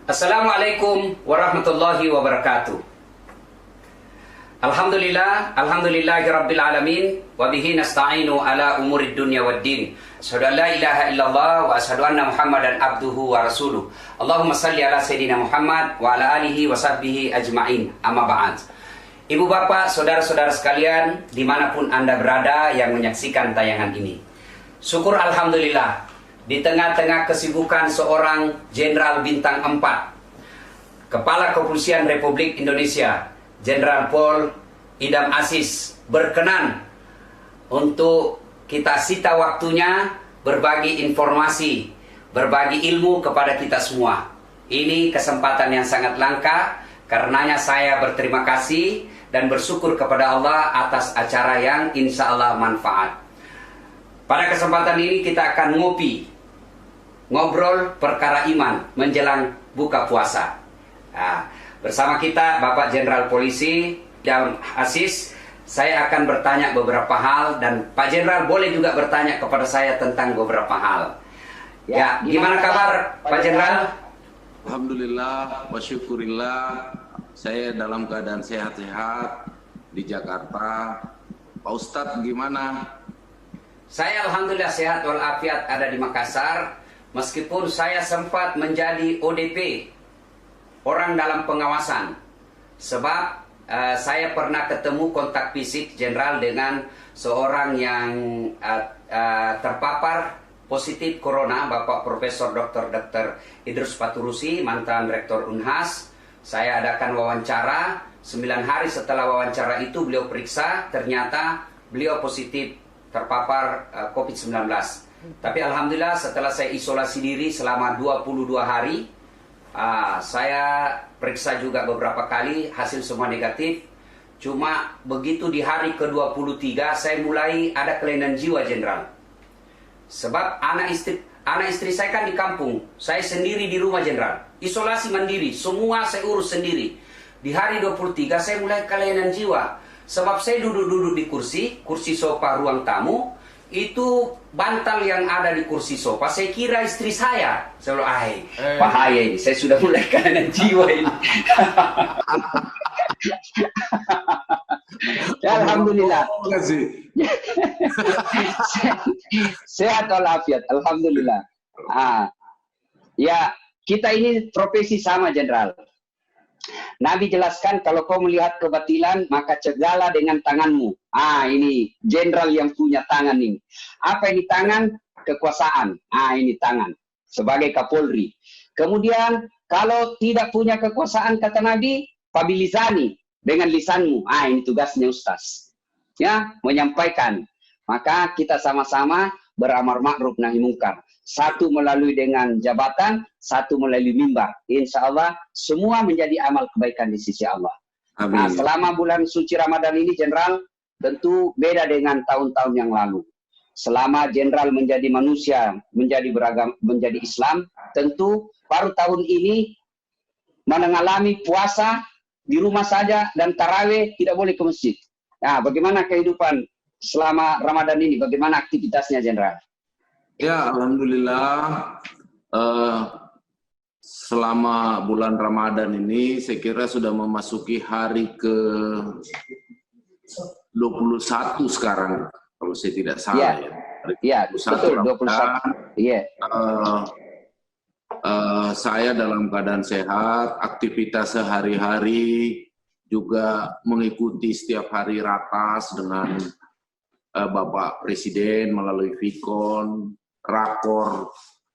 Assalamualaikum warahmatullahi wabarakatuh. Alhamdulillahirabbil alamin wa bihi nasta'inu ala umurid dunya waddin. Asyhadu an la ilaha illallah wa asyhadu anna Muhammadan abduhu wa rasuluh. Allahumma salli ala sayidina Muhammad wa ala alihi wa sahbihi ajma'in. Amma ba'd. Ibu bapak, saudara-saudara sekalian, dimanapun Anda berada yang menyaksikan tayangan ini, syukur alhamdulillah, di tengah-tengah kesibukan seorang Jenderal Bintang 4, Kepala Kepolisian Republik Indonesia, Jenderal Pol Idam Aziz, berkenan untuk kita sita waktunya berbagi informasi, berbagi ilmu kepada kita semua. Ini kesempatan yang sangat langka, karenanya saya berterima kasih dan bersyukur kepada Allah atas acara yang insya Allah manfaat. Pada kesempatan ini kita akan ngobrol perkara iman menjelang buka puasa. Nah, bersama kita Bapak Jenderal Polisi Idam Aziz, saya akan bertanya beberapa hal dan Pak Jenderal boleh juga bertanya kepada saya tentang beberapa hal. Ya, gimana kabar Pak Jenderal? Alhamdulillah, wa syukurillah, saya dalam keadaan sehat-sehat di Jakarta. Pak Ustadz gimana? Saya alhamdulillah sehat walafiat ada di Makassar. Meskipun saya sempat menjadi ODP, orang dalam pengawasan, sebab saya pernah ketemu kontak fisik Jenderal dengan seorang yang terpapar positif corona, Bapak Profesor Dr. Idrus Paturusi, mantan Rektor Unhas. Saya adakan wawancara, 9 hari setelah wawancara itu beliau periksa, ternyata beliau positif terpapar COVID-19. Tapi alhamdulillah setelah saya isolasi diri selama 22 hari, saya periksa juga beberapa kali, hasil semua negatif. Cuma begitu di hari ke-23 saya mulai ada kelainan jiwa Jenderal. Sebab anak istri saya kan di kampung, saya sendiri di rumah Jenderal. Isolasi mandiri, semua saya urus sendiri. Di hari 23 saya mulai kelainan jiwa. Sebab saya duduk-duduk di kursi sofa ruang tamu, itu bantal yang ada di kursi sofa, saya kira istri saya. Saya bilang, bahaya ini, saya sudah mulai kelainan jiwa ini. Ya, alhamdulillah. Terima kasih. Sehat walafiat, alhamdulillah. Ya, kita ini profesi sama Jenderal. Nabi jelaskan kalau kau melihat kebatilan maka cegahlah dengan tanganmu. Ini Jenderal yang punya tangan ini. Apa ini tangan? Kekuasaan. Ini tangan sebagai Kapolri. Kemudian kalau tidak punya kekuasaan kata Nabi, fabilisani, dengan lisanmu. Ini tugasnya Ustaz. Ya, menyampaikan. Maka kita sama-sama beramar ma'ruf nahi mungkar. Satu melalui dengan jabatan, satu melalui mimbar. Insya Allah semua menjadi amal kebaikan di sisi Allah. Amin. Nah, selama bulan suci Ramadan ini Jenderal tentu beda dengan tahun-tahun yang lalu. Selama Jenderal menjadi manusia, menjadi beragam, menjadi Islam, tentu baru tahun ini mengalami puasa di rumah saja dan tarawih tidak boleh ke masjid. Nah, bagaimana kehidupan selama Ramadan ini? Bagaimana aktivitasnya Jenderal? Ya, alhamdulillah. Selama bulan Ramadan ini saya kira sudah memasuki hari ke 21 sekarang, kalau saya tidak salah ya. Iya, betul 21. Iya. Saya dalam keadaan sehat, aktivitas sehari-hari juga mengikuti setiap hari ratas dengan Bapak Presiden melalui Vikon, rakor,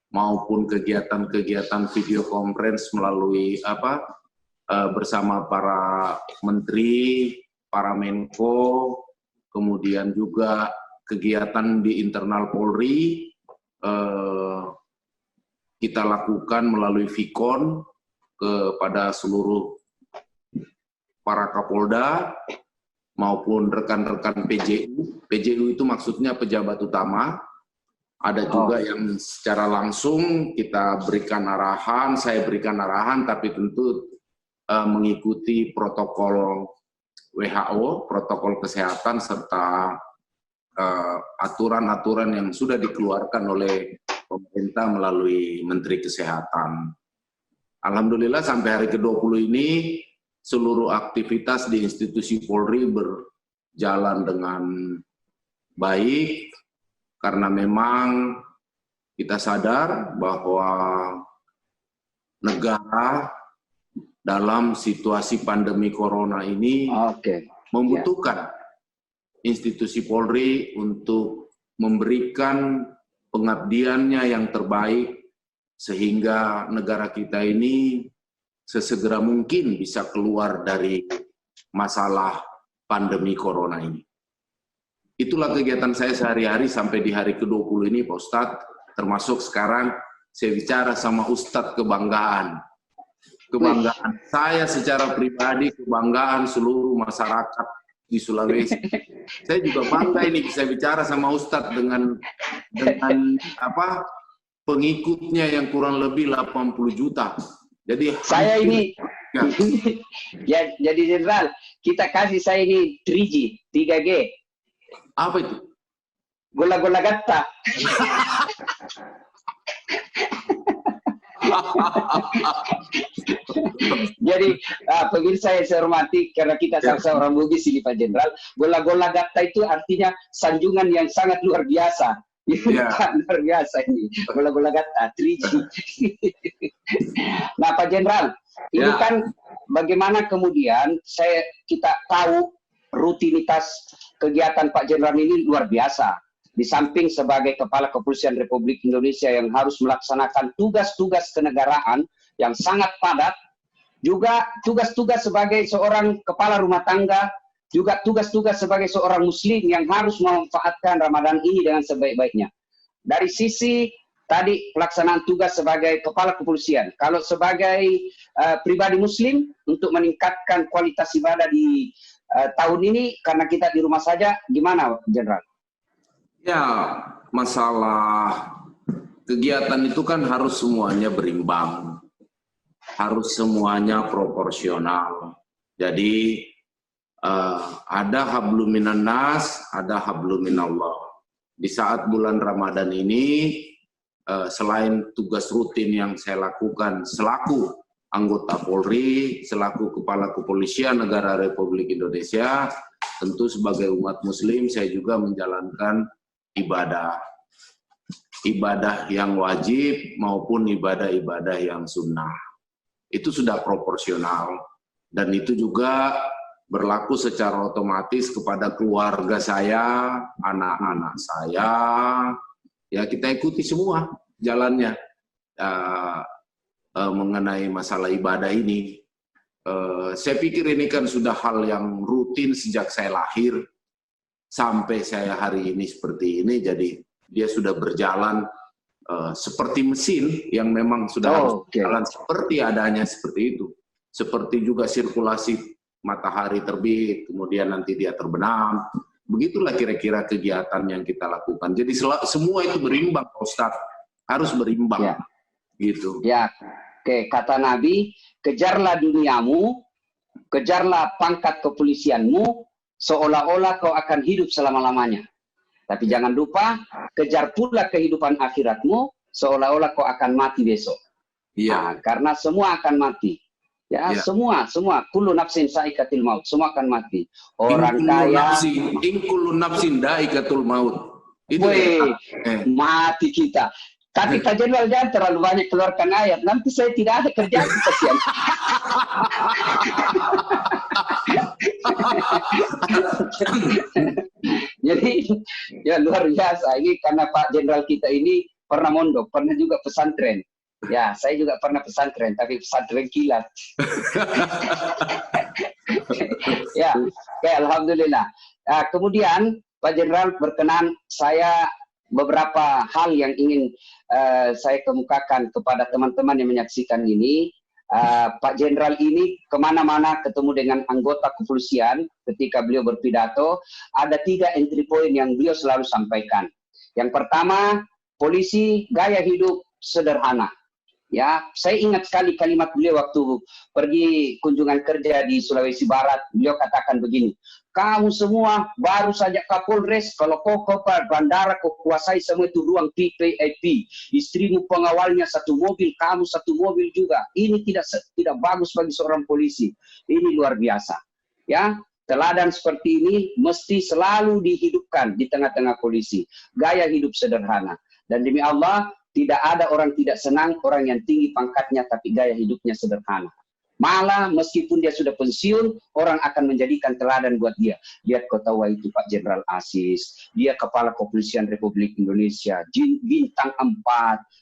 maupun kegiatan-kegiatan video conference melalui bersama para menteri, para menko, kemudian juga kegiatan di internal Polri kita lakukan melalui Vikon kepada seluruh para Kapolda maupun rekan-rekan PJU. PJU itu maksudnya pejabat utama. Ada juga yang secara langsung kita berikan arahan, saya berikan arahan, tapi tentu mengikuti protokol WHO, protokol kesehatan, serta aturan-aturan yang sudah dikeluarkan oleh pemerintah melalui Menteri Kesehatan. Alhamdulillah sampai hari ke-20 ini seluruh aktivitas di institusi Polri berjalan dengan baik karena memang kita sadar bahwa negara dalam situasi pandemi corona ini membutuhkan institusi Polri untuk memberikan pengabdiannya yang terbaik sehingga negara kita ini sesegera mungkin bisa keluar dari masalah pandemi corona ini. Itulah kegiatan saya sehari-hari sampai di hari ke-20 ini Pak Ustadz, termasuk sekarang saya bicara sama Ustadz kebanggaan. Kebanggaan saya secara pribadi, kebanggaan seluruh masyarakat di Sulawesi. Saya juga bangga ini bisa bicara sama Ustadz dengan pengikutnya yang kurang lebih 80 juta. Jadi saya ini ya, jadi Jenderal, kita kasih saya ini 3G, 3G. Apa itu? Gola-gola gatta. Jadi pemirsa yang saya hormati, karena kita sama-sama orang Bugis ini Pak Jenderal, gola-gola gatta itu artinya sanjungan yang sangat luar biasa. Luar biasa ini, gola-gola gatta, 3G. Nah Pak Jenderal, ini kan bagaimana kemudian kita tahu rutinitas kegiatan Pak Jenderal ini luar biasa. Di samping sebagai Kepala Kepolisian Republik Indonesia yang harus melaksanakan tugas-tugas kenegaraan yang sangat padat, juga tugas-tugas sebagai seorang kepala rumah tangga, juga tugas-tugas sebagai seorang muslim yang harus memanfaatkan Ramadan ini dengan sebaik-baiknya. Dari sisi tadi pelaksanaan tugas sebagai kepala kepolisian, kalau sebagai pribadi muslim untuk meningkatkan kualitas ibadah di tahun ini karena kita di rumah saja, gimana Jenderal? Ya, masalah kegiatan itu kan harus semuanya berimbang, harus semuanya proporsional. Jadi ada hablum minan nas, ada hablum minallah. Di saat bulan Ramadan ini, selain tugas rutin yang saya lakukan selaku anggota Polri, selaku Kepala Kepolisian Negara Republik Indonesia, tentu sebagai umat Muslim saya juga menjalankan ibadah yang wajib maupun ibadah-ibadah yang sunnah. Itu sudah proporsional dan itu juga berlaku secara otomatis kepada keluarga saya, anak-anak saya. Ya kita ikuti semua jalannya mengenai masalah ibadah ini. Saya pikir ini kan sudah hal yang rutin sejak saya lahir sampai saya hari ini seperti ini, jadi dia sudah berjalan seperti mesin yang memang sudah harus berjalan seperti adanya seperti itu. Seperti juga sirkulasi matahari terbit, kemudian nanti dia terbenam. Begitulah kira-kira kegiatan yang kita lakukan. Jadi semua itu berimbang, Ustadz. Harus berimbang. Gitu. Ya, kata Nabi, kejarlah duniamu, kejarlah pangkat kepolisianmu, seolah-olah kau akan hidup selama-lamanya. Tapi jangan lupa, kejar pula kehidupan akhiratmu, seolah-olah kau akan mati besok. Nah, karena semua akan mati. Semua. Kullu nafsin saikatil maut. Semua akan mati. Orang kaya. Kullu nafsin daikatul maut. Itu mati kita. Tapi Pak Jenderal jangan terlalu banyak keluarkan ayat. Nanti saya tidak ada kerjaan, kasihan. Jadi ya luar biasa. Ini karena Pak Jenderal kita ini pernah mondok, pernah juga pesantren. Ya, saya juga pernah pesantren, tapi pesantren kilat. Ya, alhamdulillah. Kemudian Pak Jenderal berkenan, saya beberapa hal yang ingin saya kemukakan kepada teman-teman yang menyaksikan ini. Pak Jenderal ini kemana-mana ketemu dengan anggota kepolisian ketika beliau berpidato, ada 3 entry point yang beliau selalu sampaikan. Yang pertama, polisi gaya hidup sederhana. Ya, saya ingat sekali kalimat beliau waktu pergi kunjungan kerja di Sulawesi Barat. Beliau katakan begini, kamu semua baru saja Kapolres, kalau kau ke bandara kau kuasai semua itu ruang VIP. Istrimu pengawalnya satu mobil, kamu satu mobil juga. Ini tidak bagus bagi seorang polisi. Ini luar biasa. Ya, teladan seperti ini mesti selalu dihidupkan di tengah-tengah polisi. Gaya hidup sederhana. Dan demi Allah, tidak ada orang tidak senang orang yang tinggi pangkatnya tapi gaya hidupnya sederhana. Malah meskipun dia sudah pensiun, orang akan menjadikan teladan buat dia. Lihat kau tahu itu Pak Jenderal Asis, dia Kepala Kepolisian Republik Indonesia, bintang 4,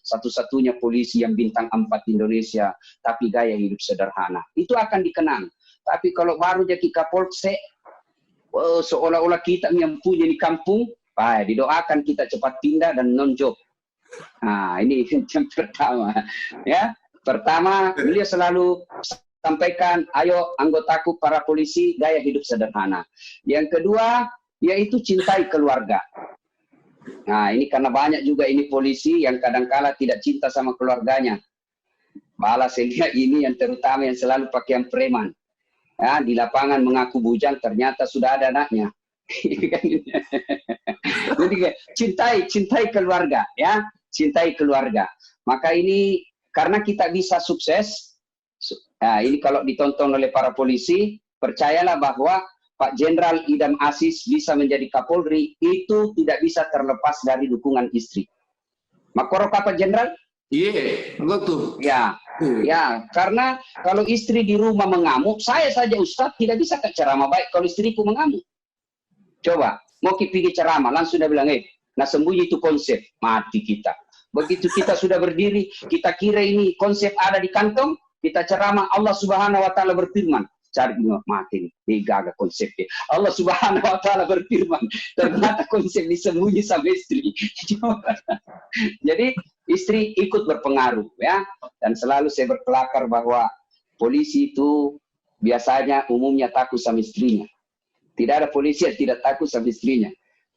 satu-satunya polisi yang bintang 4 di Indonesia, tapi gaya hidup sederhana. Itu akan dikenang. Tapi kalau baru jadi Kapolsek, seolah-olah kita yang punya di kampung, didoakan kita cepat pindah dan non-job. Nah, ini yang pertama. Ya, pertama beliau selalu sampaikan, ayo anggotaku para polisi gaya hidup sederhana. Yang kedua, yaitu cintai keluarga. Nah, ini karena banyak juga ini polisi yang kadang-kala tidak cinta sama keluarganya. Malah sehingga ini yang terutama yang selalu pakaian preman. Ya, di lapangan mengaku bujang, ternyata sudah ada anaknya. Jadi cintai keluarga, ya. Cintai keluarga. Maka ini karena kita bisa sukses, ini kalau ditonton oleh para polisi, percayalah bahwa Pak Jenderal Idam Aziz bisa menjadi Kapolri, itu tidak bisa terlepas dari dukungan istri. Makoro Pak Jenderal? Iya, betul. Ya, ya, karena kalau istri di rumah mengamuk, saya saja Ustadz tidak bisa ceramah baik kalau istriku mengamuk. Coba, mau pergi ceramah, langsung dia bilang, nah sembunyi itu konsep, mati kita. Begitu kita sudah berdiri, kita kira ini konsep ada di kantong, kita ceramah, Allah Subhanahu wa Ta'ala berfirman, cari mati nih, gagal konsepnya. Allah Subhanahu wa Ta'ala berfirman, ternyata konsep disembunyi sama istri. Jadi istri ikut berpengaruh, ya. Dan selalu saya berkelakar bahwa polisi itu biasanya umumnya takut sama istrinya. Tidak ada polisi yang tidak takut sama istrinya.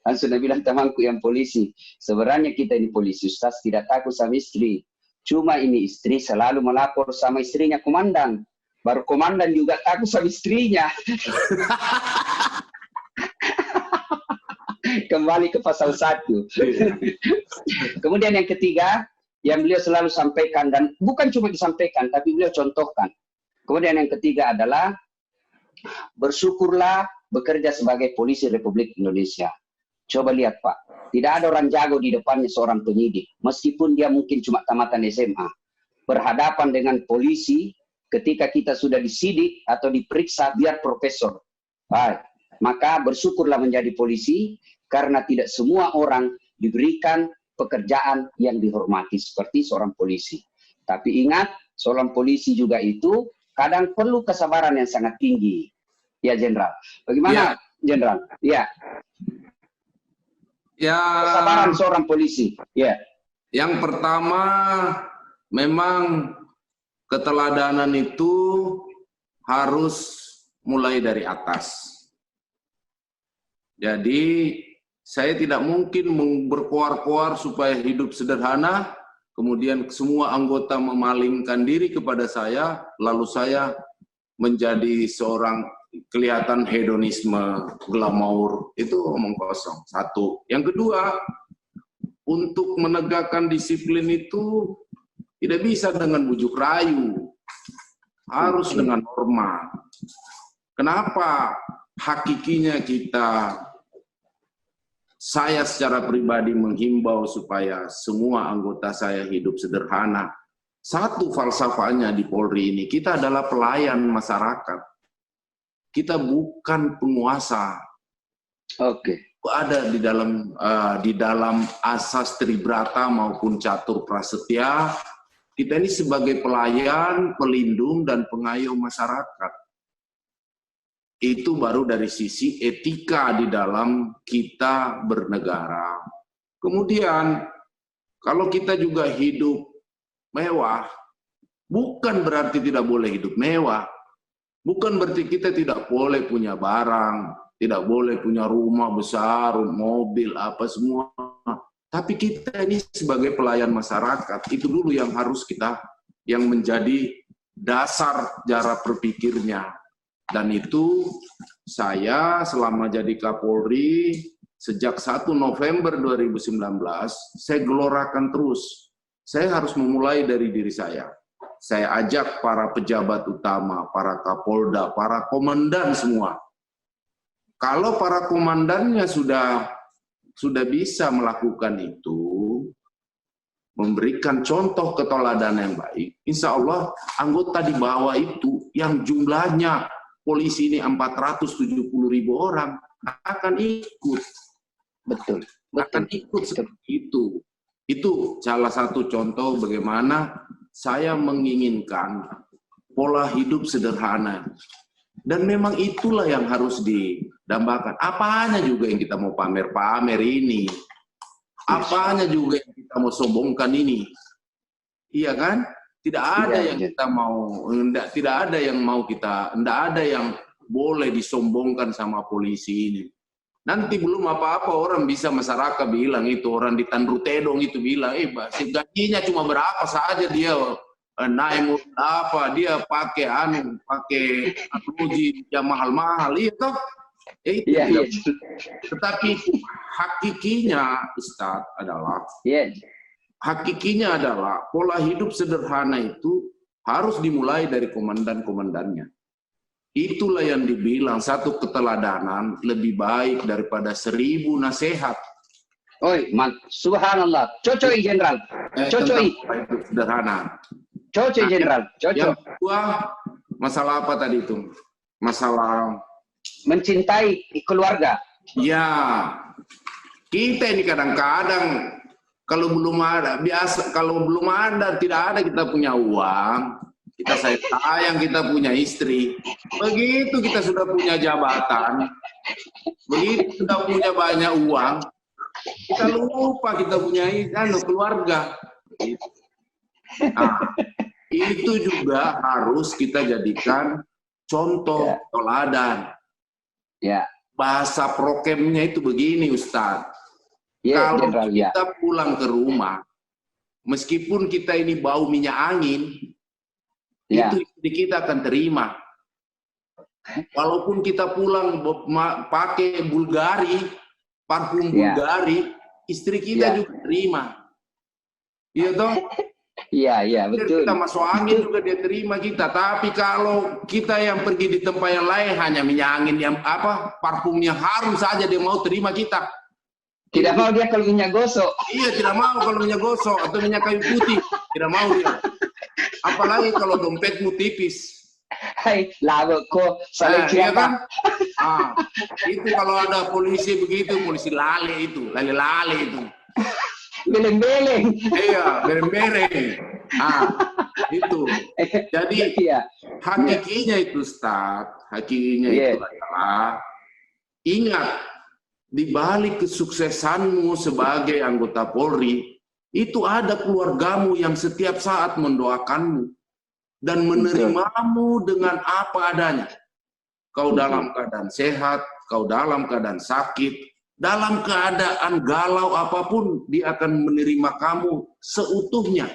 Dan sudah bilang temanku yang polisi, sebenarnya kita ini polisi, Ustaz tidak takut sama istri. Cuma ini istri selalu melapor sama istrinya komandan. Baru komandan juga takut sama istrinya. Kembali ke pasal 1. Kemudian yang ketiga, yang beliau selalu sampaikan, dan bukan cuma disampaikan, tapi beliau contohkan. Kemudian yang ketiga adalah, bersyukurlah bekerja sebagai polisi Republik Indonesia. Coba lihat Pak, tidak ada orang jago di depannya seorang penyidik. Meskipun dia mungkin cuma tamatan SMA. Berhadapan dengan polisi, ketika kita sudah disidik atau diperiksa, biar profesor. Maka bersyukurlah menjadi polisi, karena tidak semua orang diberikan pekerjaan yang dihormati seperti seorang polisi. Tapi ingat, seorang polisi juga itu kadang perlu kesabaran yang sangat tinggi. Ya Jenderal, bagaimana Jenderal? Ya. Ya, kesabaran seorang polisi. Ya. Yang pertama, memang keteladanan itu harus mulai dari atas. Jadi, saya tidak mungkin berkoar-koar supaya hidup sederhana, kemudian semua anggota memalingkan diri kepada saya, lalu saya menjadi seorang kelihatan hedonisme, glamour, itu omong kosong. Satu. Yang kedua, untuk menegakkan disiplin itu tidak bisa dengan bujuk rayu, harus dengan norma. Kenapa hakikinya saya secara pribadi menghimbau supaya semua anggota saya hidup sederhana. Satu falsafahnya di Polri ini, kita adalah pelayan masyarakat. Kita bukan penguasa. Oke. Ada di dalam asas Tribrata maupun Catur Prasetya, kita ini sebagai pelayan, pelindung, dan pengayuh masyarakat. Itu baru dari sisi etika di dalam kita bernegara. Kemudian, kalau kita juga hidup mewah, bukan berarti tidak boleh hidup mewah. Bukan berarti kita tidak boleh punya barang, tidak boleh punya rumah besar, mobil, apa semua. Tapi kita ini sebagai pelayan masyarakat, itu dulu yang harus kita yang menjadi dasar cara berpikirnya. Dan itu saya selama jadi Kapolri sejak 1 November 2019 saya gelorakan terus. Saya harus memulai dari diri saya. Saya ajak para pejabat utama, para Kapolda, para komandan semua. Kalau para komandannya sudah bisa melakukan itu, memberikan contoh keteladanan yang baik, insya Allah anggota di bawah itu yang jumlahnya polisi ini 470.000 orang akan ikut. Betul. Akan ikut seperti itu. Itu salah satu contoh bagaimana saya menginginkan pola hidup sederhana. Dan memang itulah yang harus didambakan. Apanya juga yang kita mau pamer-pamer ini. Apanya juga yang kita mau sombongkan ini. Iya kan? Tidak ada yang kita mau, tidak ada yang mau kita, tidak ada yang boleh disombongkan sama polisi ini. Nanti belum apa-apa orang bisa masyarakat bilang itu, orang di Tanru Tedong itu bilang, gajinya cuma berapa saja dia naik apa, dia pakai uji yang mahal-mahal, iya toh? Iya. Tetapi hakikinya, Ustadz, hakikinya adalah pola hidup sederhana itu harus dimulai dari komandan-komandannya. Itulah yang dibilang satu keteladanan lebih baik daripada 1000 nasihat. Oi, subhanallah. Cocok Jenderal. Cocok. Sederhana. Cocok Jenderal. Cocok. Yang kedua, masalah apa tadi itu? Masalah mencintai keluarga. Ya. Kita ini kadang-kadang kalau belum ada, tidak ada kita punya uang, kita sayang, kita punya istri. Begitu kita sudah punya jabatan, begitu sudah punya banyak uang, kita lupa kita punya keluarga. Nah, itu juga harus kita jadikan contoh teladan. Ya. Bahasa prokemnya itu begini, Ustadz. Kalau kita pulang ke rumah, meskipun kita ini bau minyak angin, itu istri kita akan terima. Walaupun kita pulang pakai Bulgari, parfum Bulgari, istri kita juga terima. Iya toh? Iya, betul. Kita masuk angin juga dia terima kita. Tapi kalau kita yang pergi di tempat yang lain hanya minyak angin yang parfumnya harum saja dia mau terima kita. Tidak mau dia kalau minyak gosok. Iya, tidak mau kalau minyak gosok atau minyak kayu putih. Tidak mau dia. Apalagi kalau dompetmu tipis. Hai, lagu kok saling iya kan? Itu kalau ada polisi begitu, polisi lale itu. Beleng-beleng. Iya, beleng-beleng. Itu. Jadi, hakikinya itu, Ustaz. Hakikinya itu adalah, ingat, di balik kesuksesanmu sebagai anggota Polri, itu ada keluargamu yang setiap saat mendoakanmu dan menerimamu dengan apa adanya. Kau dalam keadaan sehat, kau dalam keadaan sakit, dalam keadaan galau apapun, dia akan menerima kamu seutuhnya.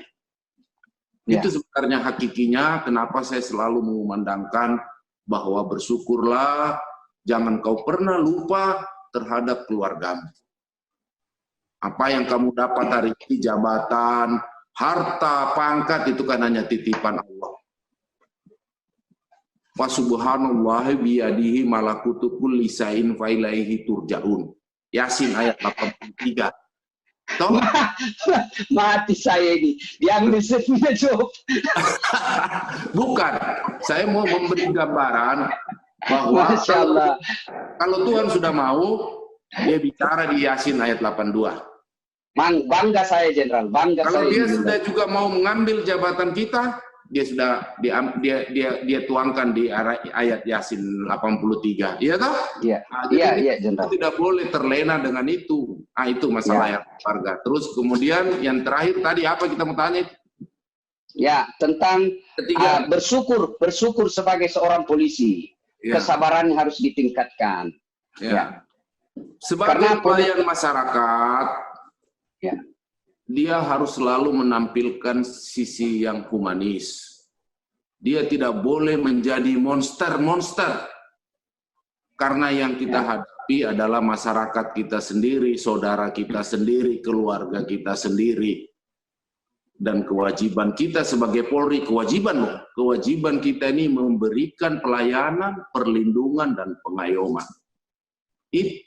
Itu sebenarnya hakikinya kenapa saya selalu mengumandangkan bahwa bersyukurlah, jangan kau pernah lupa terhadap keluargamu. Apa yang kamu dapat hari ini, jabatan, harta, pangkat, itu kan hanya titipan Allah. Wa subhanallahi biyadihi malakutu kulli syai'in fa ilaihi turja'un. Yasin ayat 83. Tahu? Mati saya ini. Diambil punya job. Bukan. Saya mau memberi gambaran bahwa kalau Tuhan sudah mau, dia bicara di Yasin ayat 82. Bangga saya, Jenderal. Bangga kalau saya. Dia sudah juga mau mengambil jabatan kita, dia sudah dia tuangkan di ayat Yasin 83. Iya toh? Iya. Iya, Jenderal. Tidak boleh terlena dengan itu. Itu masalah yang keluarga. Terus kemudian yang terakhir tadi apa kita mau tanya? Ya, tentang bersyukur sebagai seorang polisi. Kesabaran harus ditingkatkan. Sebagai pelayan masyarakat, dia harus selalu menampilkan sisi yang humanis. Dia tidak boleh menjadi monster-monster. Karena yang kita hadapi adalah masyarakat kita sendiri, saudara kita sendiri, keluarga kita sendiri. Dan kewajiban kita sebagai Polri, kewajiban kita ini memberikan pelayanan, perlindungan, dan pengayoman. Itu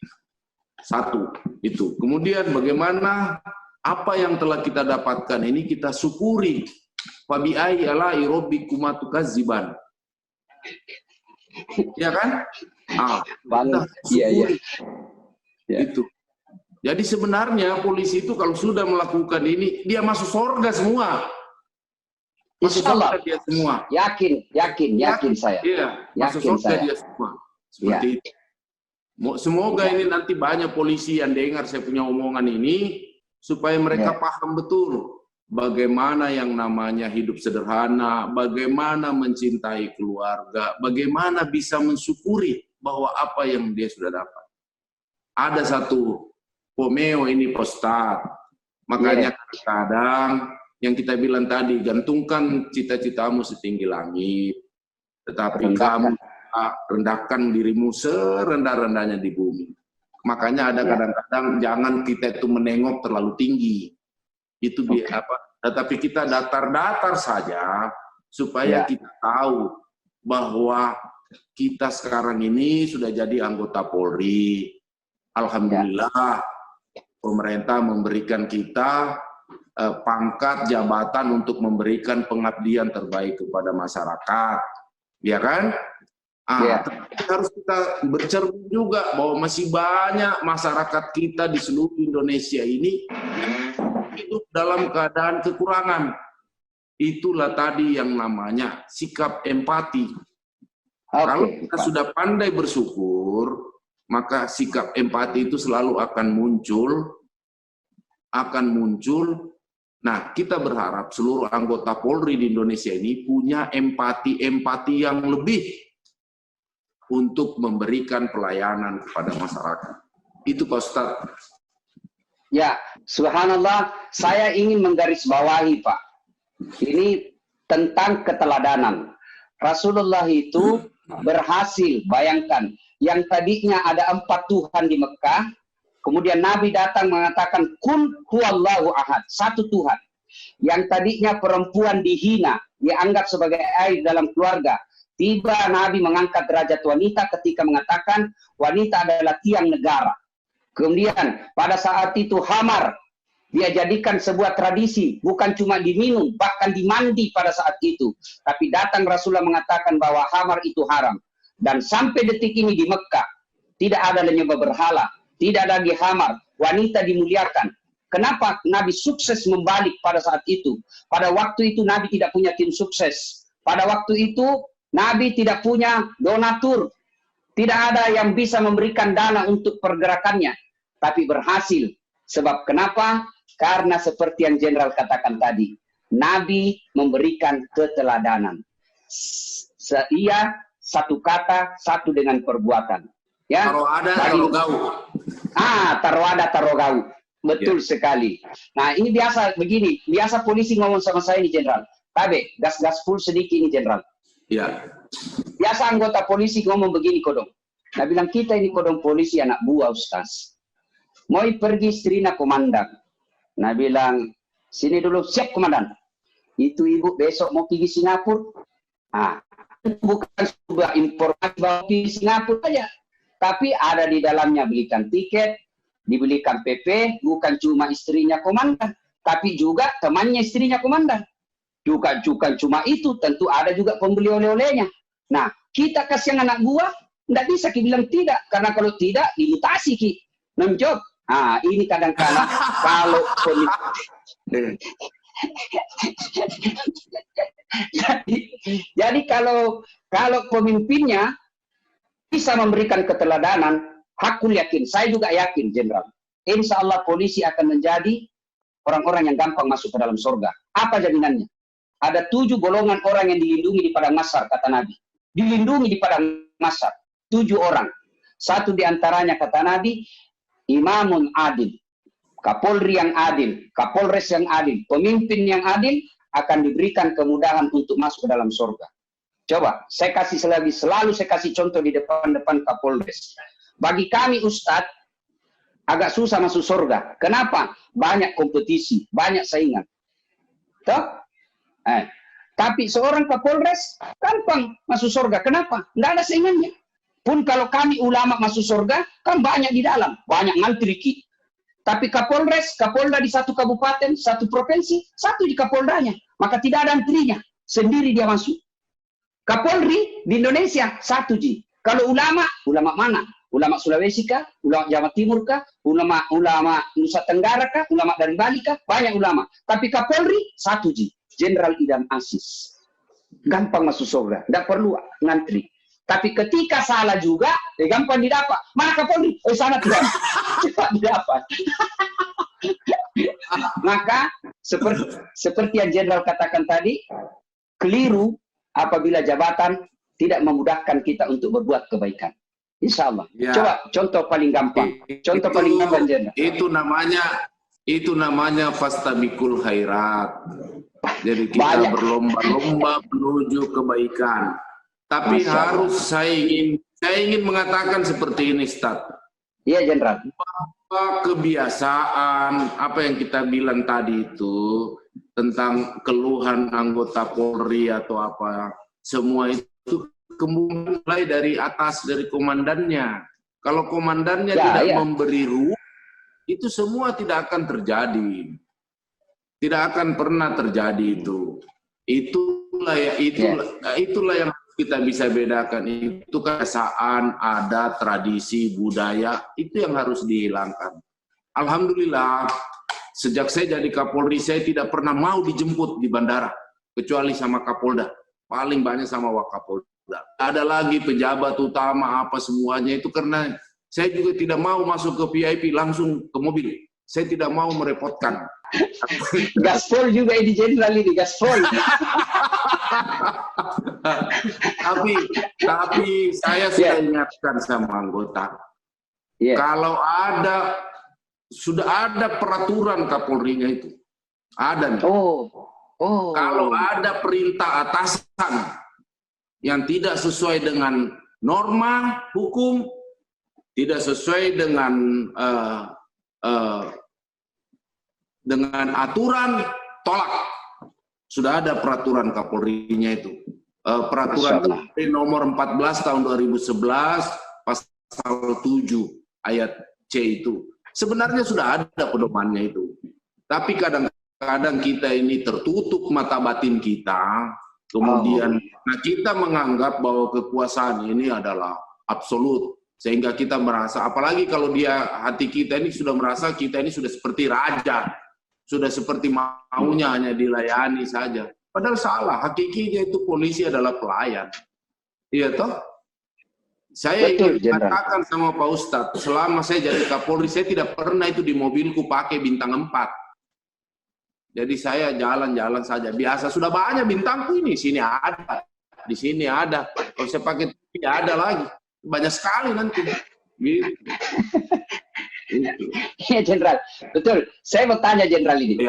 satu, itu. Kemudian bagaimana apa yang telah kita dapatkan ini kita syukuri. Fabi'ai ala'i rabbikuma tukadziban. Ya kan? Iya. Itu. Jadi sebenarnya polisi itu kalau sudah melakukan ini, dia masuk surga semua. Masuk surga dia semua. Yakin saya. Iya, masuk surga dia semua. Seperti itu. Semoga ini nanti banyak polisi yang dengar saya punya omongan ini, supaya mereka paham betul bagaimana yang namanya hidup sederhana, bagaimana mencintai keluarga, bagaimana bisa mensyukuri bahwa apa yang dia sudah dapat. Ada satu pomeo ini Ustaz, makanya kadang yang kita bilang tadi, gantungkan cita-citamu setinggi langit, tetapi kamu rendahkan dirimu serendah-rendahnya di bumi. Makanya ada kadang-kadang jangan kita itu menengok terlalu tinggi. Itu tetapi kita datar-datar saja supaya kita tahu bahwa kita sekarang ini sudah jadi anggota Polri. Alhamdulillah pemerintah memberikan kita pangkat jabatan untuk memberikan pengabdian terbaik kepada masyarakat. Ya kan? Harus kita bercermin juga bahwa masih banyak masyarakat kita di seluruh Indonesia ini hidup dalam keadaan kekurangan. Itulah tadi yang namanya sikap empati. Kalau kita sudah pandai bersyukur, maka sikap empati itu selalu akan muncul. Nah, kita berharap seluruh anggota Polri di Indonesia ini punya empati yang lebih untuk memberikan pelayanan kepada masyarakat. Itu Pak Ustadz. Ya, subhanallah, saya ingin menggarisbawahi Pak. Ini tentang keteladanan. Rasulullah itu berhasil, bayangkan, yang tadinya ada 4 Tuhan di Mekah, kemudian Nabi datang mengatakan, Kul huwallahu ahad, 1 Tuhan. Yang tadinya perempuan dihina, dianggap sebagai aib dalam keluarga. Tiba Nabi mengangkat derajat wanita ketika mengatakan, wanita adalah tiang negara. Kemudian pada saat itu khamar dia jadikan sebuah tradisi, bukan cuma diminum, bahkan dimandi pada saat itu. Tapi datang Rasulullah mengatakan bahwa khamar itu haram. Dan sampai detik ini di Mekah tidak ada menyembah berhala, tidak ada lagi khamar, wanita dimuliakan. Kenapa Nabi sukses membalik pada saat itu? Pada waktu itu Nabi tidak punya tim sukses. Pada waktu itu Nabi tidak punya donatur. Tidak ada yang bisa memberikan dana untuk pergerakannya. Tapi berhasil. Sebab kenapa? Karena seperti yang Jenderal katakan tadi. Nabi memberikan keteladanan. Ia satu kata, satu dengan perbuatan. Ya? Taroada, tarogau. Taroada, tarogau. Betul sekali. Nah, ini biasa begini. Biasa polisi ngomong sama saya ini, Jenderal. Tabe, gas-gas full sedikit ini, Jenderal. Ya. Biasa anggota polisi ngomong begini, Kodong. Nah, bilang kita ini Kodong polisi anak buah, Ustaz. Mau pergi istrinya komandan. Nah, bilang, sini dulu, siap komandan. Itu ibu besok mau pergi Singapura. Bukan sebuah informasi bahwa pergi Singapura aja. Tapi ada di dalamnya belikan tiket, dibelikan PP, bukan cuma istrinya komandan. Tapi juga temannya istrinya komandan. Bukan cuma itu, tentu ada juga pembeli oleh-olehnya. Nah, kita kasih anak buah, tidak bisa kita bilang tidak. Karena kalau tidak, dimutasi ki. Nonjok. Ini kadang-kadang kalau jadi kalau pemimpinnya bisa memberikan keteladanan, aku yakin, saya juga yakin, Jenderal. Insya Allah polisi akan menjadi orang-orang yang gampang masuk ke dalam surga. Apa jaminannya? Ada 7 golongan orang yang dilindungi di padang mahsyar, kata Nabi. Dilindungi di padang mahsyar. 7 orang. Satu di antaranya, kata Nabi, imamun adil. Kapolri yang adil, Kapolres yang adil, pemimpin yang adil akan diberikan kemudahan untuk masuk ke dalam surga. Coba, saya kasih selalu saya kasih contoh di depan Kapolres. Bagi kami Ustadz, agak susah masuk surga. Kenapa? Banyak kompetisi, banyak saingan. Toh? Tapi seorang Kapolres gampang masuk surga. Kenapa? Tidak ada saingannya. Pun kalau kami ulama masuk surga, kan banyak di dalam, banyak ngantri. Tapi Kapolres, Kapolda di satu kabupaten, satu provinsi, satu di Kapoldanya. Maka tidak ada antrinya, sendiri dia masuk. Kapolri di Indonesia satu ji. Kalau ulama mana? Ulama Sulawesi kah? Ulama Jawa Timur kah? Ulama Nusa Tenggara kah? Ulama dari Bali kah? Banyak ulama. Tapi Kapolri satu ji. Jenderal Idam Aziz. Gampang masuk surga, tidak perlu ngantri. Tapi ketika salah juga, gampang didapat. Mana Kapolri? Sana tidak. Cepat didapat. Maka seperti yang Jenderal katakan tadi, keliru apabila jabatan tidak memudahkan kita untuk berbuat kebaikan. Insya Allah. Ya. Coba contoh paling gampang. Contoh paling gampang, Jenderal. Itu namanya fastabikul khairat. Jadi kita berlomba-lomba menuju kebaikan. Tapi saya ingin mengatakan seperti ini, Ustaz. Iya, Jenderal. Bahwa kebiasaan apa yang kita bilang tadi itu tentang keluhan anggota Polri atau apa, semua itu mulai dari atas, dari komandannya. Kalau komandannya tidak memberi ruang, itu semua tidak akan terjadi. Tidak akan pernah terjadi itu. Itulah yang kita bisa bedakan. Itu kebiasaan, adat, tradisi, budaya, itu yang harus dihilangkan. Alhamdulillah, sejak saya jadi Kapolri, saya tidak pernah mau dijemput di bandara, kecuali sama Kapolda. Paling banyak sama Wakapolda. Ada lagi pejabat utama apa semuanya itu, karena saya juga tidak mau masuk ke VIP langsung ke mobil. Saya tidak mau merepotkan. Gaspol juga ini Jenderal ini, gaspol. tapi saya sudah ingatkan sama anggota. Kalau sudah ada peraturan Kapolrinya itu. Ada nih. Kalau ada perintah atasan yang tidak sesuai dengan norma hukum, tidak sesuai dengan aturan, tolak. Sudah ada peraturan Kapolrinya itu. Peraturan Kapolri nomor 14 tahun 2011 pasal 7 ayat C itu. Sebenarnya sudah ada pedomannya itu. Tapi kadang-kadang kita ini tertutup mata batin kita, kemudian kita menganggap bahwa kekuasaan ini adalah absolut. Sehingga kita merasa, apalagi kalau hati kita ini sudah merasa kita ini sudah seperti raja. Sudah seperti maunya, hanya dilayani saja. Padahal salah, hakikinya itu polisi adalah pelayan. Iya toh? Saya ingin katakan sama Pak Ustadz, selama saya jadi Kapolri, saya tidak pernah itu di mobilku pakai bintang 4. Jadi saya jalan-jalan saja. Biasa sudah banyak bintangku ini, sini ada, di sini ada. Kalau saya pakai TV ada lagi. Banyak sekali nanti. Gitu. Iya, Jenderal. Betul. Saya mau tanya Jenderal ini.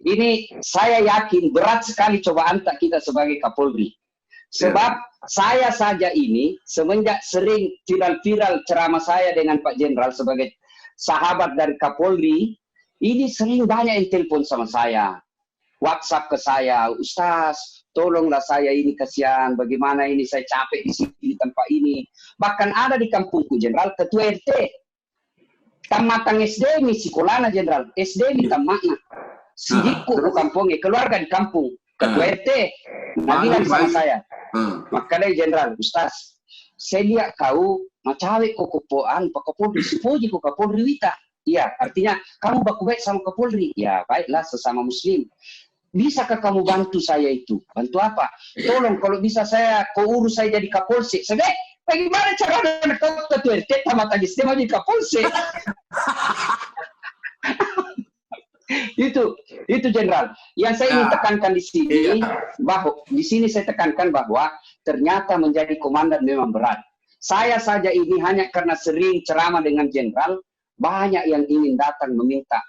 Ini saya yakin berat sekali cobaan tak kita sebagai Kapolri. Sebab saya saja ini semenjak sering viral-viral ceramah saya dengan Pak Jenderal sebagai sahabat dari Kapolri, ini sering banyak yang telepon sama saya. WhatsApp ke saya, Ustaz, tolonglah saya ini kasihan, bagaimana ini saya capek di sini di tempat ini. Bahkan ada di kampungku Jenderal ketua RT. Tamatang SD mi sekolahnya Jenderal, SD mi tamatna. Sidikku ke kampungnya, keluarga di kampung, ketua RT, bilang sama saya. Makanya Jenderal, Ustaz, saya lihat kau macawe kok kepoan, Pak Kapolri, sepuji kok Kapolri wita. Iya, artinya kamu baku baik sama Kapolri. Ya, baiklah sesama Muslim. Bisakah kamu bantu saya itu? Bantu apa? Tolong kalau bisa kau urus saya jadi Kapolsek. Saya bagaimana caranya kau ketua RT tamat lagi mau jadi Kapolsek? itu Jenderal. Yang saya ingin tekankan di sini bahwa di sini saya tekankan bahwa ternyata menjadi komandan memang berat. Saya saja ini hanya karena sering ceramah dengan Jenderal, banyak yang ingin datang meminta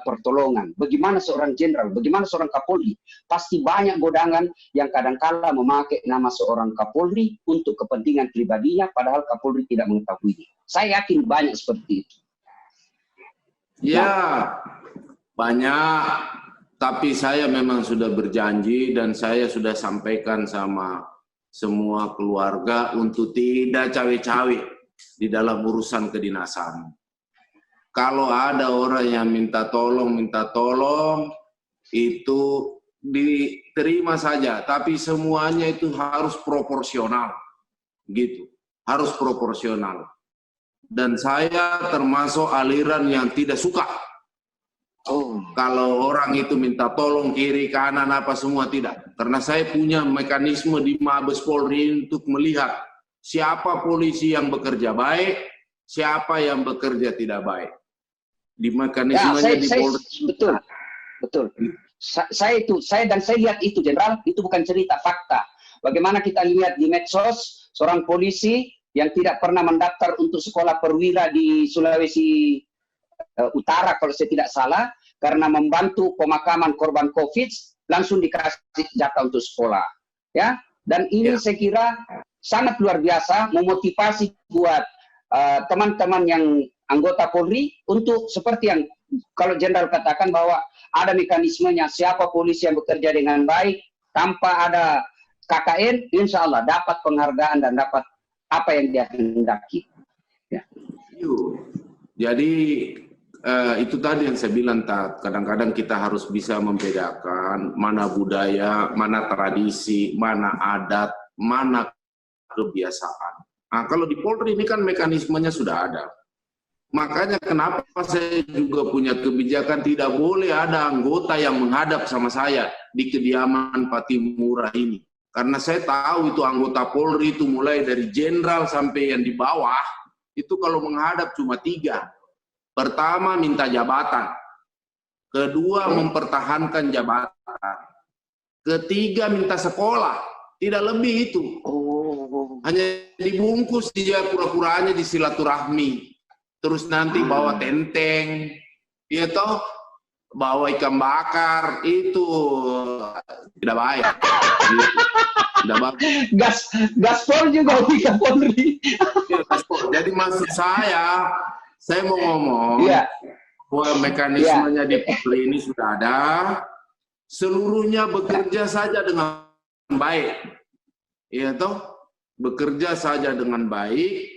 pertolongan. Bagaimana seorang jenderal, bagaimana seorang Kapolri? Pasti banyak godangan yang kadangkala memakai nama seorang Kapolri untuk kepentingan pribadinya, padahal Kapolri tidak mengetahui. Saya yakin banyak seperti itu. Ya, banyak. Tapi saya memang sudah berjanji dan saya sudah sampaikan sama semua keluarga untuk tidak cawe-cawe di dalam urusan kedinasan. Kalau ada orang yang minta tolong, itu diterima saja. Tapi semuanya itu harus proporsional, gitu. Harus proporsional. Dan saya termasuk aliran yang tidak suka. Kalau orang itu minta tolong kiri kanan apa semua tidak, karena saya punya mekanisme di Mabes Polri untuk melihat siapa polisi yang bekerja baik, siapa yang bekerja tidak baik. Di mekanismenya di Polri. Betul. Saya lihat itu, Jenderal, itu bukan cerita, fakta. Bagaimana kita lihat di medsos seorang polisi yang tidak pernah mendaftar untuk sekolah perwira di Sulawesi Utara kalau saya tidak salah, karena membantu pemakaman korban COVID langsung dikasih jatah untuk sekolah, ya. Dan ini saya kira sangat luar biasa, memotivasi buat teman-teman yang anggota Polri untuk seperti yang kalau Jenderal katakan bahwa ada mekanismenya, siapa polisi yang bekerja dengan baik tanpa ada KKN, insya Allah dapat penghargaan dan dapat apa yang dia hendaki. Ya. Jadi itu tadi yang saya bilang, kadang-kadang kita harus bisa membedakan mana budaya, mana tradisi, mana adat, mana kebiasaan. Nah, kalau di Polri ini kan mekanismenya sudah ada. Makanya kenapa saya juga punya kebijakan tidak boleh ada anggota yang menghadap sama saya di kediaman Patimura ini. Karena saya tahu itu anggota Polri itu mulai dari jenderal sampai yang di bawah, itu kalau menghadap cuma 3. Pertama, minta jabatan. Kedua, mempertahankan jabatan. Ketiga, minta sekolah. Tidak lebih itu. Hanya dibungkus dia pura-puranya di silaturahmi. Terus nanti bawa tenteng. Ya toh, bawa ikan bakar. Itu tidak baik. Tidak baik. Gaspol juga ikan Polri. Jadi maksud saya mau ngomong bahwa mekanismenya di Polri ini sudah ada, seluruhnya bekerja saja dengan baik, ya toh, bekerja saja dengan baik,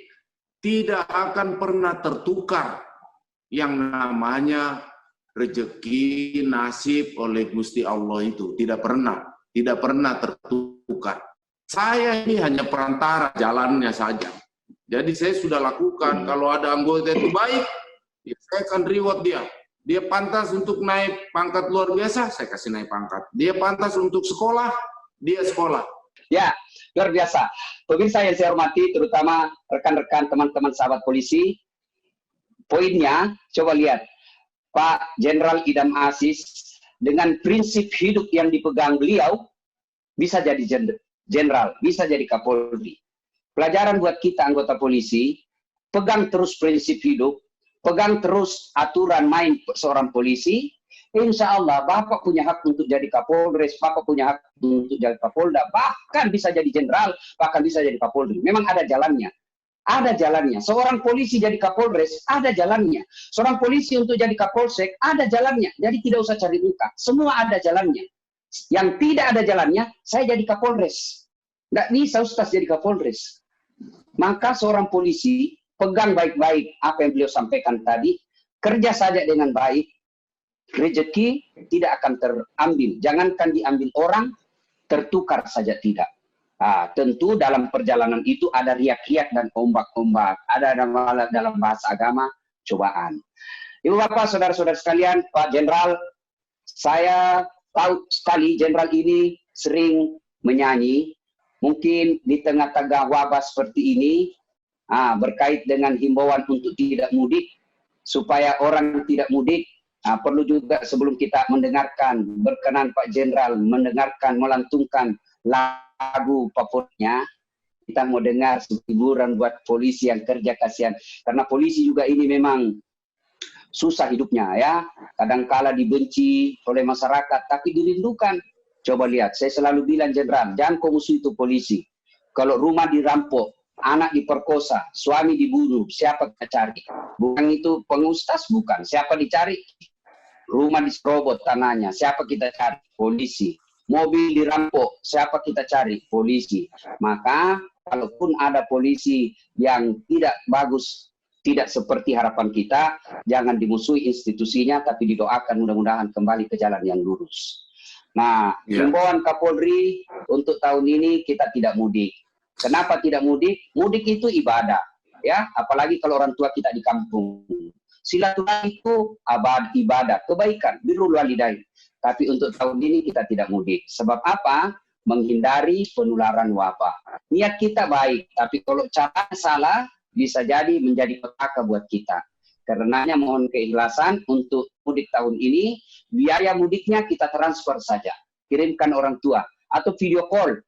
tidak akan pernah tertukar yang namanya rezeki nasib oleh Gusti Allah itu, tidak pernah tertukar. Saya ini hanya perantara jalannya saja. Jadi saya sudah lakukan, kalau ada anggota itu baik, ya saya akan reward dia. Dia pantas untuk naik pangkat luar biasa, saya kasih naik pangkat. Dia pantas untuk sekolah, dia sekolah. Ya, luar biasa. Pemirsa yang saya hormati, terutama rekan-rekan teman-teman sahabat polisi, poinnya, coba lihat. Pak Jenderal Idam Aziz, dengan prinsip hidup yang dipegang beliau, bisa jadi jenderal, bisa jadi Kapolri. Pelajaran buat kita anggota polisi, pegang terus prinsip hidup, pegang terus aturan main seorang polisi, insya Allah Bapak punya hak untuk jadi Kapolres, Bapak punya hak untuk jadi Kapolda, bahkan bisa jadi jenderal, bahkan bisa jadi Kapolri. Memang ada jalannya. Ada jalannya. Seorang polisi jadi Kapolres, ada jalannya. Seorang polisi untuk jadi Kapolsek, ada jalannya. Jadi tidak usah cari muka. Semua ada jalannya. Yang tidak ada jalannya, saya jadi Kapolres. Nggak bisa Ustaz jadi Kapolres. Maka seorang polisi pegang baik-baik apa yang beliau sampaikan tadi, kerja saja dengan baik, rezeki tidak akan terambil. Jangankan diambil orang, tertukar saja tidak. Tentu dalam perjalanan itu ada riak-riak dan ombak-ombak. Ada dalam bahasa agama, cobaan. Ibu Bapak, saudara-saudara sekalian, Pak Jenderal, saya tahu sekali Jenderal ini sering menyanyi. Mungkin di tengah-tengah wabah seperti ini, berkait dengan himbauan untuk tidak mudik, supaya orang tidak mudik, perlu juga sebelum kita mendengarkan, berkenan Pak Jenderal mendengarkan, melantungkan lagu favoritnya, kita mau dengar hiburan buat polisi yang kerja kasihan. Karena polisi juga ini memang susah hidupnya ya, kadangkala dibenci oleh masyarakat, tapi dirindukan. Coba lihat, saya selalu bilang Jenderal, jangan kau musuh itu polisi. Kalau rumah dirampok, anak diperkosa, suami dibunuh, siapa kita cari? Bukan itu pengustas, bukan. Siapa dicari? Rumah diserobot tanahnya, siapa kita cari? Polisi. Mobil dirampok, siapa kita cari? Polisi. Maka kalaupun ada polisi yang tidak bagus, tidak seperti harapan kita, jangan dimusuhi institusinya, tapi didoakan mudah-mudahan kembali ke jalan yang lurus. Nah, himbauan Kapolri untuk tahun ini kita tidak mudik. Kenapa tidak mudik? Mudik itu ibadah, ya. Apalagi kalau orang tua kita di kampung. Silaturahmi itu ibadah, kebaikan, birrul walidain. Tapi untuk tahun ini kita tidak mudik. Sebab apa? Menghindari penularan wabah. Niat kita baik, tapi kalau cara salah, bisa jadi menjadi petaka buat kita. Karenanya mohon keikhlasan untuk mudik tahun ini, biaya mudiknya kita transfer saja. Kirimkan orang tua. Atau video call.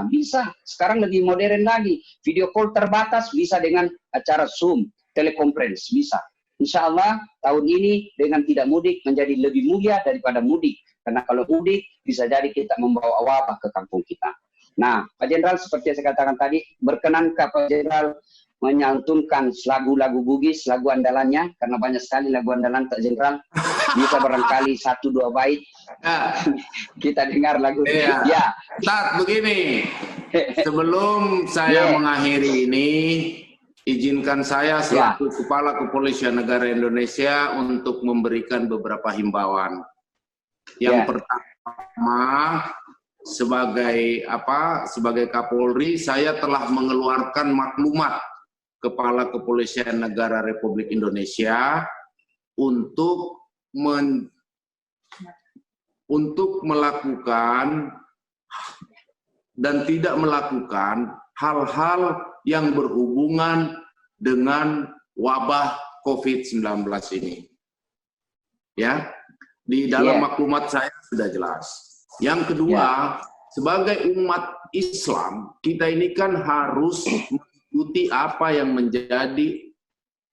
Bisa. Sekarang lebih modern lagi. Video call terbatas bisa dengan acara Zoom, telekonferensi, bisa. Insya Allah tahun ini dengan tidak mudik menjadi lebih mulia daripada mudik. Karena kalau mudik bisa jadi kita membawa wabah ke kampung kita. Nah, Pak Jenderal seperti yang saya katakan tadi, berkenankah Pak Jenderal menyantunkan lagu-lagu Bugis, lagu andalannya? Karena banyak sekali lagu andalan Pak Jenderal. Bisa barangkali 1-2 bait. Kita dengar lagu. Ya. Tat, begini. Sebelum saya mengakhiri ini, izinkan saya selaku Kepala Kepolisian Negara Indonesia untuk memberikan beberapa himbauan. Yang pertama, sebagai Kapolri, saya telah mengeluarkan maklumat Kepala Kepolisian Negara Republik Indonesia untuk melakukan dan tidak melakukan hal-hal yang berhubungan dengan wabah COVID-19 ini. Ya, di dalam maklumat saya sudah jelas. Yang kedua, sebagai umat Islam, kita ini kan harus mengikuti apa yang menjadi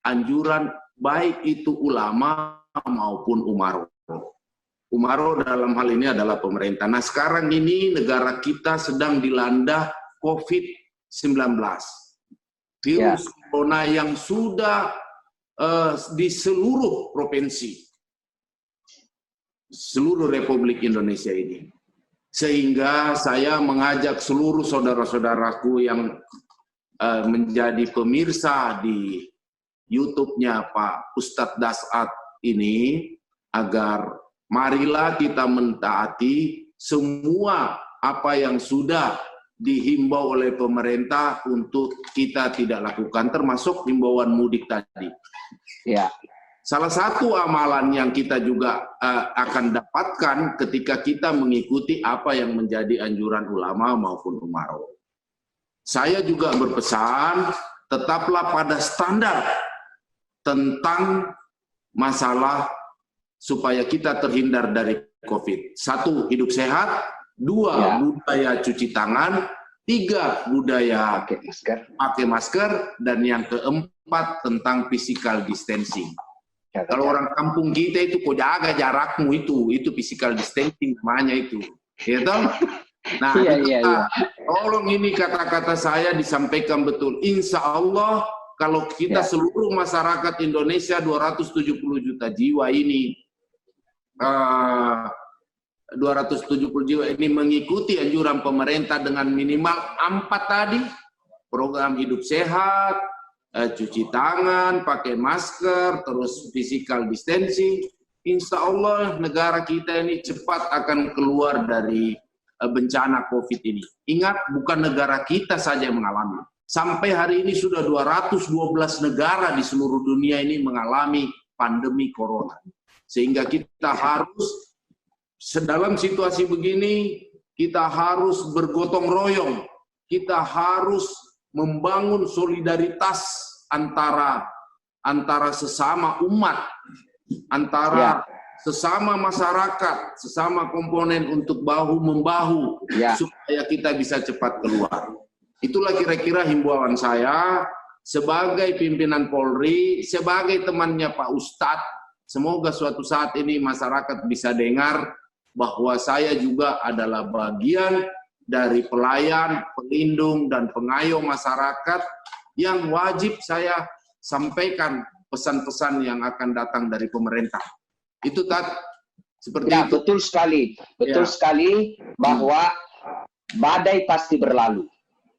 anjuran baik itu ulama maupun umaro. Umaro dalam hal ini adalah pemerintah. Nah, sekarang ini negara kita sedang dilanda COVID-19. Virus corona yang sudah di seluruh provinsi, seluruh Republik Indonesia ini. Sehingga saya mengajak seluruh saudara-saudaraku yang menjadi pemirsa di YouTube-nya Pak Ustadz Dasat ini, agar marilah kita mentaati semua apa yang sudah dihimbau oleh pemerintah untuk kita tidak lakukan, termasuk himbauan mudik tadi. Salah satu amalan yang kita juga akan dapatkan ketika kita mengikuti apa yang menjadi anjuran ulama maupun umaro. Saya juga berpesan, tetaplah pada standar tentang masalah supaya kita terhindar dari COVID. 1, hidup sehat. 2, budaya cuci tangan. 3, budaya pakai masker. Dan yang keempat, tentang physical distancing. Kalau orang kampung kita itu, kok jaga jarakmu itu physical distancing namanya itu. Ya toh? Nah, tolong ini kata-kata saya disampaikan betul. Insya Allah, kalau kita seluruh masyarakat Indonesia 270 juta jiwa ini, 270 jiwa ini mengikuti anjuran pemerintah dengan minimal 4 tadi, program hidup sehat, cuci tangan, pakai masker, terus physical distancing, insya Allah negara kita ini cepat akan keluar dari bencana COVID ini. Ingat, bukan negara kita saja yang mengalami. Sampai hari ini sudah 212 negara di seluruh dunia ini mengalami pandemi corona. Sehingga kita harus, dalam situasi begini, kita harus bergotong royong. Kita harus membangun solidaritas antara sesama umat, antara sesama masyarakat, sesama komponen untuk bahu-membahu, supaya kita bisa cepat keluar. Itulah kira-kira himbauan saya sebagai pimpinan Polri, sebagai temannya Pak Ustadz, semoga suatu saat ini masyarakat bisa dengar bahwa saya juga adalah bagian dari pelayan, pelindung, dan pengayom masyarakat yang wajib saya sampaikan pesan-pesan yang akan datang dari pemerintah. Itu Tat, seperti ya, itu. Betul sekali bahwa badai pasti berlalu.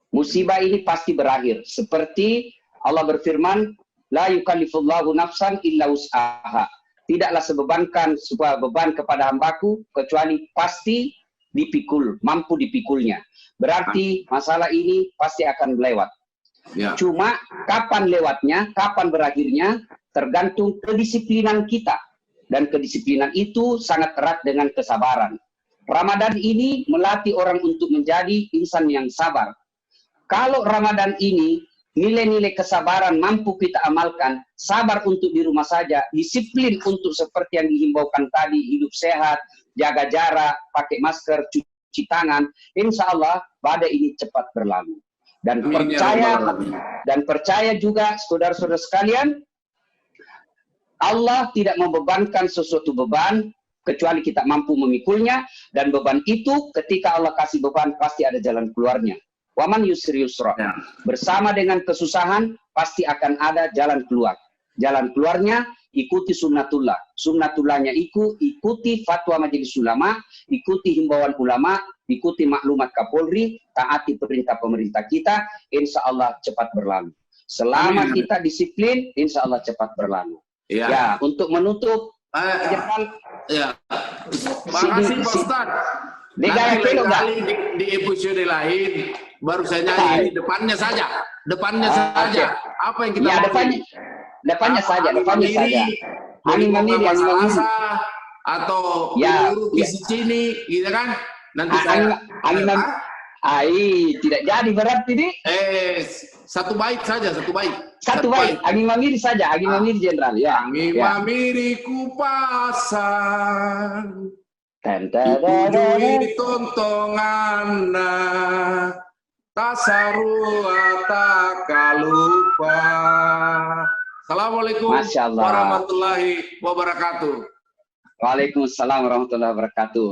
Musibah ini pasti berakhir. Seperti Allah berfirman, la yukallifullahu nafsan illa wus'aha. Tidaklah sebuah beban kepada hambaku kecuali pasti dipikul, mampu dipikulnya. Berarti masalah ini pasti akan lewat. Ya. Cuma kapan lewatnya, kapan berakhirnya, tergantung kedisiplinan kita. Dan kedisiplinan itu sangat erat dengan kesabaran. Ramadan ini melatih orang untuk menjadi insan yang sabar. Kalau Ramadan ini nilai-nilai kesabaran mampu kita amalkan, sabar untuk di rumah saja, disiplin untuk seperti yang dihimbaukan tadi, hidup sehat, jaga jarak, pakai masker, cuci tangan, insya Allah badai ini cepat berlalu. Dan percaya juga saudara-saudara sekalian, Allah tidak membebankan sesuatu beban kecuali kita mampu memikulnya, dan beban itu ketika Allah kasih beban pasti ada jalan keluarnya. Waman yusri yusra. Bersama dengan kesusahan pasti akan ada jalan keluar. Jalan keluarnya ikuti sunnatullah. Sunnatullahnya ikuti fatwa majelis ulama, ikuti himbauan ulama, ikuti maklumat Kapolri, taati perintah pemerintah kita, insya Allah cepat berlalu. Selama kita disiplin, insya Allah cepat berlalu. Ya, untuk menutup, ya. Makasih Pak Ustadz. Kali di episode lain baru saya nyanyi depannya saja. Apa yang kita depannya saja. Angin memiri, atau isi cini, gitu kan? Nanti tidak jadi berarti ini. Satu bait saja. Satu bait. Angin mamiri saja. Angin mamiri jenderal. Ya. Angin mamiri ku pasang. Dipujui tontonganna, tasarua tak lupa. Assalamualaikum warahmatullahi wabarakatuh. Waalaikumsalam warahmatullahi wabarakatuh.